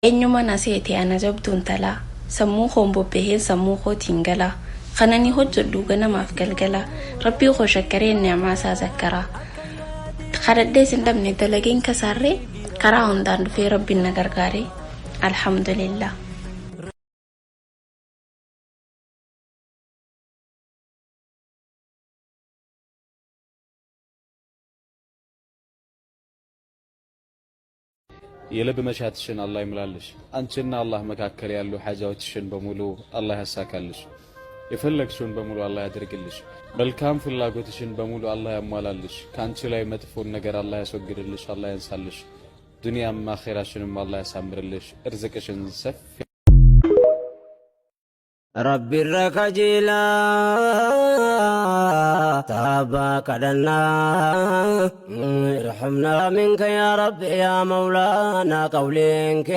eenyuma na seete ana jabduun talaa sammuu koon bobbeheen sammuu kootiin galaa kanani hojjedhu ganamaaf galgala rabbii koo shakkareen ni'amaa isaa zakkaraa kadhadhee sin dhabne dalageen kasaarree karaa hundaan dhufee rabbiin na gargaaree alhamdulillah. የልብ መሻትሽን አላህ ይምላልሽ። አንቺና አላህ መካከል ያሉ ሐጃዎችሽን በሙሉ አላህ ያሳካልሽ። የፈለግሽውን በሙሉ አላህ ያድርግልሽ። መልካም ፍላጎትሽን በሙሉ አላህ ያሟላልሽ። ካንቺ ላይ መጥፎን ነገር አላህ ያስወግድልሽ፣ አላህ ያንሳልሽ። ዱንያም አኺራሽንም አላህ ያሳምርልሽ። እርዝቅሽን ሰፊ ربي الركجيلا تابا كدنا ارحمنا منك يا رب يا مولانا قولينك